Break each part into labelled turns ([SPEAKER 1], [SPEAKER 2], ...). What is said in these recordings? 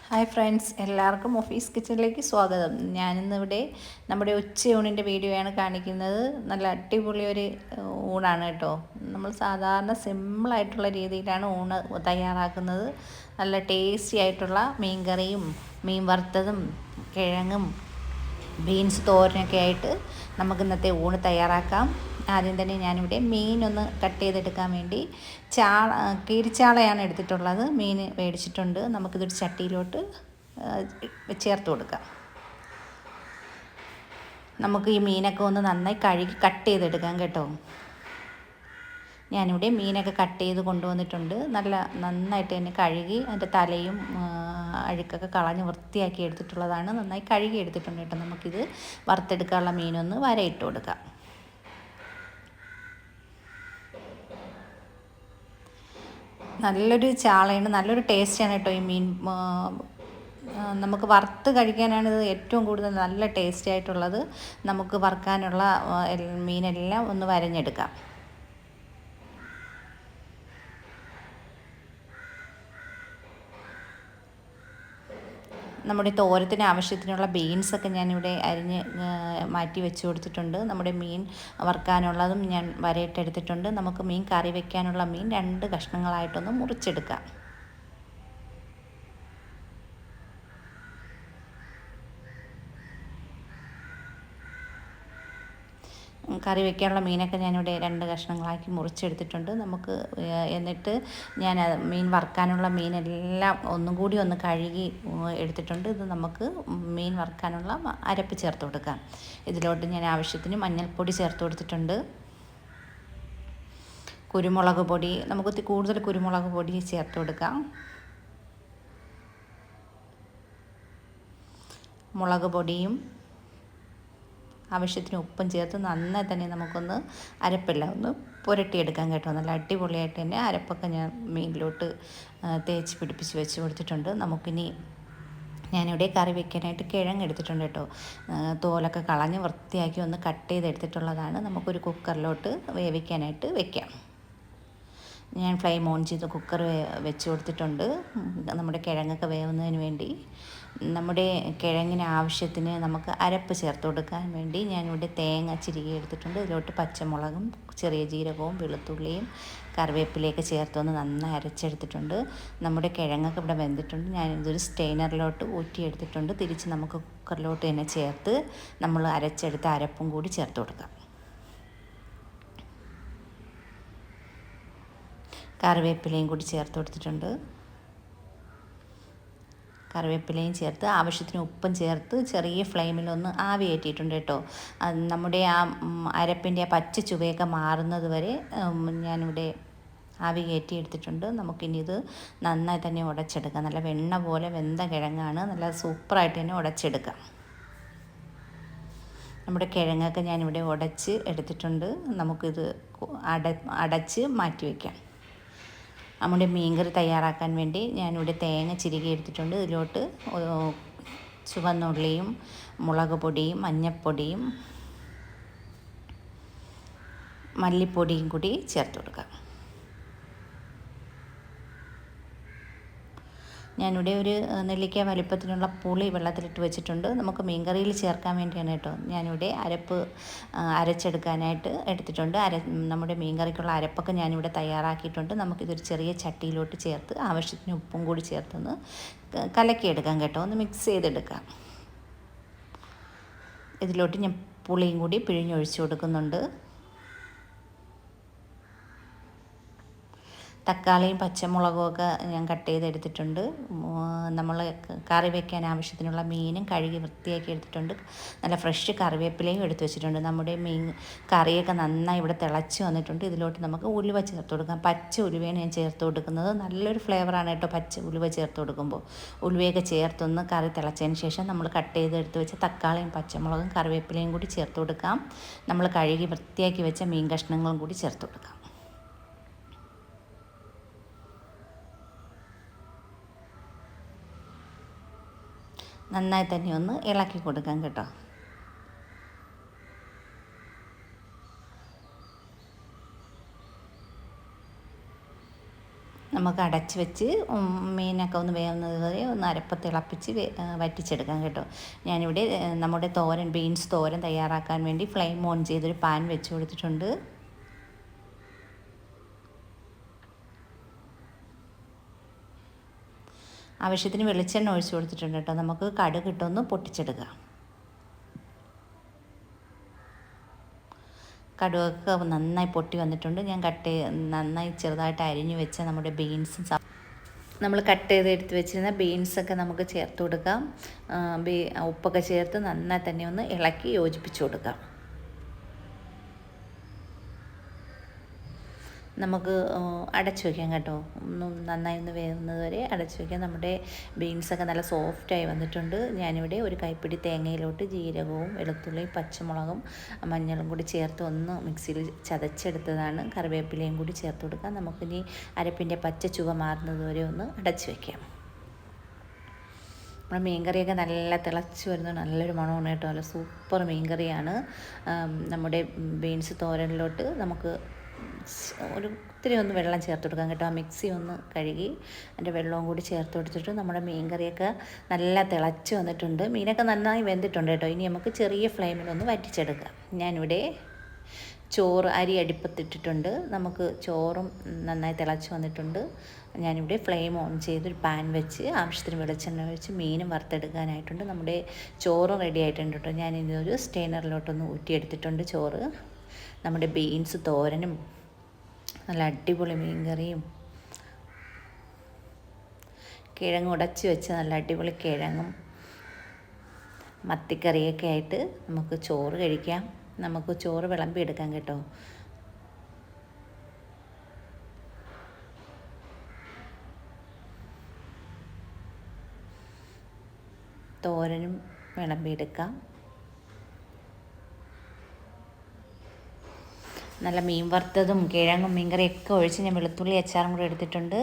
[SPEAKER 1] Hi friends, എല്ലാവർക്കും office കിച്ചണിലേക്ക് സ്വാഗതം. ഞാനിന്നിവിടെ നമ്മുടെ ഉച്ചയൂണിൻ്റെ വീഡിയോയാണ് കാണിക്കുന്നത്. നല്ല അടിപൊളി ഒരു ഊണാണ് കേട്ടോ. നമ്മൾ സാധാരണ സിമ്പിളായിട്ടുള്ള രീതിയിലാണ് ഊണ് തയ്യാറാക്കുന്നത്. നല്ല ടേസ്റ്റി ആയിട്ടുള്ള മീൻ കറിയും മീൻ വറുത്തതും കിഴങ്ങും ബീൻസ് തോരനൊക്കെ ആയിട്ട് നമുക്ക് ഇന്നത്തെ ഊണ് തയ്യാറാക്കാം. ആദ്യം തന്നെ ഞാനിവിടെ മീനൊന്ന് കട്ട് ചെയ്തെടുക്കാൻ വേണ്ടി കീരിച്ചാളയാണ് എടുത്തിട്ടുള്ളത്. മീൻ മേടിച്ചിട്ടുണ്ട്. നമുക്കിതൊരു ചട്ടിയിലോട്ട് ചേർത്ത് കൊടുക്കാം. നമുക്ക് ഈ മീനൊക്കെ ഒന്ന് നന്നായി കഴുകി കട്ട് ചെയ്തെടുക്കാം കേട്ടോ. ഞാനിവിടെ മീനൊക്കെ കട്ട് ചെയ്ത് കൊണ്ടുവന്നിട്ടുണ്ട്. നന്നായിട്ട് തന്നെ കഴുകി അതിൻ്റെ തലയും അഴുക്കൊക്കെ കളഞ്ഞ് വൃത്തിയാക്കി എടുത്തിട്ടുള്ളതാണ്. നന്നായി കഴുകി എടുത്തിട്ടുണ്ട് കേട്ടോ. നമുക്കിത് വറുത്തെടുക്കാനുള്ള മീനൊന്ന് വരയിട്ട് കൊടുക്കാം. നല്ലൊരു ചാളയാണ്, നല്ലൊരു ടേസ്റ്റാണ് കേട്ടോ ഈ മീൻ. നമുക്ക് വറുത്ത് കഴിക്കാനാണ് ഇത് ഏറ്റവും കൂടുതൽ നല്ല ടേസ്റ്റി ആയിട്ടുള്ളത്. നമുക്ക് വറുക്കാനുള്ള മീനെല്ലാം ഒന്ന് വരഞ്ഞെടുക്കാം. നമ്മുടെ തോരത്തിന് ആവശ്യത്തിനുള്ള ബീൻസൊക്കെ ഞാനിവിടെ അരിഞ്ഞ് മാറ്റി വെച്ച് കൊടുത്തിട്ടുണ്ട്. നമ്മുടെ മീൻ വറുക്കാനുള്ളതും ഞാൻ വരയിട്ടെടുത്തിട്ടുണ്ട്. നമുക്ക് മീൻ കറി വയ്ക്കാനുള്ള മീൻ 2 കഷ്ണങ്ങളായിട്ടൊന്ന് മുറിച്ചെടുക്കാം. കറി വയ്ക്കാനുള്ള മീനൊക്കെ ഞാനിവിടെ 2 കഷ്ണങ്ങളാക്കി മുറിച്ചെടുത്തിട്ടുണ്ട്. എന്നിട്ട് ഞാൻ മീൻ വറുക്കാനുള്ള മീനെല്ലാം ഒന്നും കൂടി ഒന്ന് കഴുകി എടുത്തിട്ടുണ്ട്. ഇത് നമുക്ക് മീൻ വറുക്കാനുള്ള അരപ്പ് ചേർത്ത് കൊടുക്കാം. ഇതിലോട്ട് ഞാൻ ആവശ്യത്തിന് മഞ്ഞൾപ്പൊടി ചേർത്ത് കൊടുത്തിട്ടുണ്ട്. കുരുമുളക് പൊടി, നമുക്ക് കൂടുതൽ കുരുമുളക് പൊടി ചേർത്ത് കൊടുക്കാം. മുളക് പൊടിയും ആവശ്യത്തിന് ഉപ്പും ചേർത്ത് നന്നായി തന്നെ നമുക്കൊന്ന് അരപ്പെല്ലാം ഒന്ന് പുരട്ടിയെടുക്കാം കേട്ടോ. നല്ല അടിപൊളിയായിട്ട് തന്നെ അരപ്പൊക്കെ ഞാൻ മീനിലോട്ട് തേച്ച് പിടിപ്പിച്ച് വെച്ച് കൊടുത്തിട്ടുണ്ട്. നമുക്കിനി ഞാനിവിടെ കറി വെക്കാനായിട്ട് കിഴങ്ങ് എടുത്തിട്ടുണ്ട് കേട്ടോ. തോലൊക്കെ കളഞ്ഞ് വൃത്തിയാക്കി ഒന്ന് കട്ട് ചെയ്തെടുത്തിട്ടുള്ളതാണ്. നമുക്കൊരു കുക്കറിലോട്ട് വേവിക്കാനായിട്ട് വെക്കാം. ഞാൻ ഫ്ലെയിം ഓൺ ചെയ്ത് കുക്കർ വെച്ച് കൊടുത്തിട്ടുണ്ട്. നമ്മുടെ കിഴങ്ങൊക്കെ വേവുന്നതിന് വേണ്ടി. നമ്മുടെ കിഴങ്ങിന് ആവശ്യത്തിന് നമുക്ക് അരപ്പ് ചേർത്ത് കൊടുക്കാൻ വേണ്ടി ഞാനിവിടെ തേങ്ങ ചിരകി എടുത്തിട്ടുണ്ട്. ഇതിലോട്ട് പച്ചമുളകും ചെറിയ ജീരകവും വെളുത്തുള്ളിയും കറിവേപ്പിലയൊക്കെ ചേർത്തൊന്ന് നന്നായി അരച്ചെടുത്തിട്ടുണ്ട്. നമ്മുടെ കിഴങ്ങൊക്കെ ഇവിടെ വെന്തിട്ടുണ്ട്. ഞാനിതൊരു സ്റ്റെയിനറിലോട്ട് ഊറ്റിയെടുത്തിട്ടുണ്ട്. തിരിച്ച് നമുക്ക് കുക്കറിലോട്ട് തന്നെ ചേർത്ത് നമ്മൾ അരച്ചെടുത്ത അരപ്പും കൂടി ചേർത്ത് കൊടുക്കാം. കറിവേപ്പിലയും കൂടി ചേർത്ത് കൊടുത്തിട്ടുണ്ട്. കറിവേപ്പിലയും ചേർത്ത് ആവശ്യത്തിന് ഉപ്പും ചേർത്ത് ചെറിയ ഫ്ലെയിമിലൊന്ന് ആവി കയറ്റിയിട്ടുണ്ട് കേട്ടോ. നമ്മുടെ ആ അരപ്പിൻ്റെ ആ പച്ച ചുവയൊക്കെ മാറുന്നത് വരെ ഞാനിവിടെ ആവി കയറ്റി എടുത്തിട്ടുണ്ട്. നമുക്കിനി ഇത് നന്നായി തന്നെ ഉടച്ചെടുക്കാം. നല്ല വെണ്ണ പോലെ വെന്ത കിഴങ്ങാണ്. നല്ല സൂപ്പറായിട്ട് തന്നെ ഉടച്ചെടുക്കാം. നമ്മുടെ കിഴങ്ങൊക്കെ ഞാനിവിടെ ഉടച്ച് എടുത്തിട്ടുണ്ട്. നമുക്കിത് അടച്ച് മാറ്റി വയ്ക്കാം. നമ്മുടെ മീൻകറി തയ്യാറാക്കാൻ വേണ്ടി ഞാനിവിടെ തേങ്ങ ചിരകി എടുത്തിട്ടുണ്ട്. ഇതിലോട്ട് ചുവന്നുള്ളിയും മുളക് പൊടിയും മഞ്ഞൾപ്പൊടിയും മല്ലിപ്പൊടിയും കൂടി ചേർത്ത് കൊടുക്കാം. ഞാനിവിടെ ഒരു നെല്ലിക്ക വലിപ്പത്തിനുള്ള പുളി വെള്ളത്തിലിട്ട് വെച്ചിട്ടുണ്ട്. നമുക്ക് മീൻകറിയിൽ ചേർക്കാൻ വേണ്ടിയാണ് കേട്ടോ. ഞാനിവിടെ അരപ്പ് അരച്ചെടുക്കാനായിട്ട് എടുത്തിട്ടുണ്ട്. നമ്മുടെ മീൻകറിക്കുള്ള അരപ്പൊക്കെ ഞാനിവിടെ തയ്യാറാക്കിയിട്ടുണ്ട്. നമുക്കിതൊരു ചെറിയ ചട്ടിയിലോട്ട് ചേർത്ത് ആവശ്യത്തിന് ഉപ്പും കൂടി ചേർത്തൊന്ന് കലക്കിയെടുക്കാം കേട്ടോ. ഒന്ന് മിക്സ് ചെയ്തെടുക്കാം. ഇതിലോട്ട് ഞാൻ പുളിയും കൂടി പിഴിഞ്ഞൊഴിച്ച് കൊടുക്കുന്നുണ്ട്. തക്കാളിയും പച്ചമുളകും ഒക്കെ ഞാൻ കട്ട് ചെയ്തെടുത്തിട്ടുണ്ട്. നമ്മൾ കറി വയ്ക്കാൻ ആവശ്യത്തിനുള്ള മീനും കഴുകി വൃത്തിയാക്കി എടുത്തിട്ടുണ്ട്. നല്ല ഫ്രഷ് കറിവേപ്പിലയും എടുത്ത് വെച്ചിട്ടുണ്ട്. നമ്മുടെ മീൻ കറിയൊക്കെ നന്നായി ഇവിടെ തിളച്ച് വന്നിട്ടുണ്ട്. ഇതിലോട്ട് നമുക്ക് ഉലുവ ചേർത്ത് കൊടുക്കാം. പച്ച ഉലുവയാണ് ഞാൻ ചേർത്ത് കൊടുക്കുന്നത്. നല്ലൊരു ഫ്ലേവറാണ് കേട്ടോ പച്ച ഉലുവ ചേർത്ത് കൊടുക്കുമ്പോൾ. ഉലുവയൊക്കെ ചേർത്തൊന്ന് കറി തിളച്ചതിന് ശേഷം നമ്മൾ കട്ട് ചെയ്തെടുത്ത് വെച്ച തക്കാളിയും പച്ചമുളകും കറിവേപ്പിലയും കൂടി ചേർത്ത് കൊടുക്കാം. നമ്മൾ കഴുകി വൃത്തിയാക്കി വെച്ച മീൻ കഷ്ണങ്ങളും കൂടി ചേർത്ത് കൊടുക്കാം. നന്നായി തന്നെ ഒന്ന് ഇളക്കി കൊടുക്കാം കേട്ടോ. നമുക്ക് നമുക്ക് അടച്ച് വെച്ച് മീനൊക്കെ ഒന്ന് വേവുന്നത് വരെ ഒന്ന് അരപ്പ് തിളപ്പിച്ച് വറ്റിച്ചെടുക്കാം കേട്ടോ. ഞാനിവിടെ നമ്മുടെ തോരൻ, ബീൻസ് തോരൻ തയ്യാറാക്കാൻ വേണ്ടി ഫ്ലെയിം ഓൺ ചെയ്തൊരു പാൻ വെച്ച് കൊടുത്തിട്ടുണ്ട്. ആവശ്യത്തിന് വെളിച്ചെണ്ണ ഒഴിച്ച് കൊടുത്തിട്ടുണ്ട് കേട്ടോ. നമുക്ക് കടുക് ഇട്ടൊന്ന് പൊട്ടിച്ചെടുക്കാം. കടുകൊക്കെ നന്നായി പൊട്ടി വന്നിട്ടുണ്ട്. ഞാൻ നന്നായി ചെറുതായിട്ട് അരിഞ്ഞു വെച്ച നമ്മുടെ ബീൻസും നമ്മൾ കട്ട് ചെയ്ത് എടുത്ത് വെച്ചിരുന്ന ബീൻസൊക്കെ നമുക്ക് ചേർത്ത് കൊടുക്കാം. ഉപ്പൊക്കെ ചേർത്ത് നന്നായി തന്നെ ഒന്ന് ഇളക്കി യോജിപ്പിച്ച് കൊടുക്കാം. നമുക്ക് അടച്ചു വയ്ക്കാം കേട്ടോ. നന്നായി ഒന്ന് വേവുന്നത് വരെ അടച്ചു വയ്ക്കാം. നമ്മുടെ ബീൻസൊക്കെ നല്ല സോഫ്റ്റായി വന്നിട്ടുണ്ട്. ഞാനിവിടെ ഒരു കൈപ്പിടി തേങ്ങയിലോട്ട് ജീരകവും വെളുത്തുള്ളിയും പച്ചമുളകും മഞ്ഞളും കൂടി ചേർത്ത് ഒന്ന് മിക്സിയിൽ ചതച്ചെടുത്തതാണ്. കറിവേപ്പിലയും കൂടി ചേർത്ത് കൊടുക്കാം. നമുക്കിനി അരപ്പിൻ്റെ പച്ച ചുവ മാറുന്നത് വരെ ഒന്ന് അടച്ചു വയ്ക്കാം. നമ്മുടെ മീൻകറിയൊക്കെ നല്ല തിളച്ച് വരുന്ന നല്ലൊരു മണമാണ് കേട്ടോ. നല്ല സൂപ്പർ മീൻകറിയാണ്. നമ്മുടെ ബീൻസ് തോരനിലോട്ട് നമുക്ക് ഒത്തിരി ഒന്ന് വെള്ളം ചേർത്ത് കൊടുക്കാം കേട്ടോ. ആ മിക്സി ഒന്ന് കഴുകി അതിൻ്റെ വെള്ളവും കൂടി ചേർത്ത് കൊടുത്തിട്ട് നമ്മുടെ മീൻ കറിയൊക്കെ നല്ല തിളച്ച് വന്നിട്ടുണ്ട്. മീനൊക്കെ നന്നായി വെന്തിട്ടുണ്ട് കേട്ടോ. ഇനി നമുക്ക് ചെറിയ ഫ്ലെയിമിലൊന്ന് വറ്റിച്ചെടുക്കാം. ഞാനിവിടെ ചോറ് അരി അടുപ്പത്തിട്ടിട്ടുണ്ട്. നമുക്ക് ചോറും നന്നായി തിളച്ച് വന്നിട്ടുണ്ട്. ഞാനിവിടെ ഫ്ലെയിം ഓൺ ചെയ്തൊരു പാൻ വെച്ച് ആവശ്യത്തിന് വെളിച്ചെണ്ണ ഒഴിച്ച് മീനും വറുത്തെടുക്കാനായിട്ടുണ്ട്. നമ്മുടെ ചോറും റെഡി ആയിട്ടുണ്ട് കേട്ടോ. ഞാനിതൊരു സ്റ്റെയിനറിലോട്ടൊന്ന് ഊറ്റിയെടുത്തിട്ടുണ്ട് ചോറ്. നമ്മുടെ ബീൻസ് തോരനും നല്ല അടിപൊളി മീൻകറിയും കിഴങ്ങ് ഉടച്ച് വെച്ച് നല്ല അടിപൊളി കിഴങ്ങും മത്തിക്കറിയൊക്കെ ആയിട്ട് നമുക്ക് ചോറ് കഴിക്കാം. നമുക്ക് ചോറ് വിളമ്പി എടുക്കാം കേട്ടോ. തോരനും വിളമ്പിയെടുക്കാം. നല്ല മീൻ വറുത്തതും കിഴങ്ങും മീൻകറിയൊക്കെ ഒഴിച്ച് ഞാൻ വെളുത്തുള്ളി അച്ചാറും കൂടെ എടുത്തിട്ടുണ്ട്.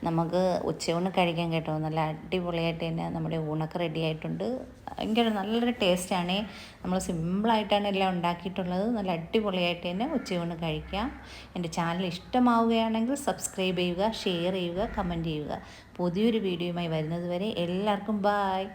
[SPEAKER 1] നമുക്ക് ഉച്ചയൂണ് കഴിക്കാൻ കേട്ടോ. നല്ല അടിപൊളിയായിട്ട് തന്നെ നമ്മുടെ ഊണൊക്കെ റെഡി ആയിട്ടുണ്ട്. ഭയങ്കര നല്ലൊരു ടേസ്റ്റാണ്. നമ്മൾ സിമ്പിളായിട്ടാണ് എല്ലാം ഉണ്ടാക്കിയിട്ടുള്ളത്. നല്ല അടിപൊളിയായിട്ട് തന്നെ ഉച്ചയൂണ് കഴിക്കാം. എൻ്റെ ചാനൽ ഇഷ്ടമാവുകയാണെങ്കിൽ സബ്സ്ക്രൈബ് ചെയ്യുക, ഷെയർ ചെയ്യുക, കമൻറ്റ് ചെയ്യുക. പുതിയൊരു വീഡിയോയുമായി വരുന്നത് വരെ എല്ലാവർക്കും ബായ്.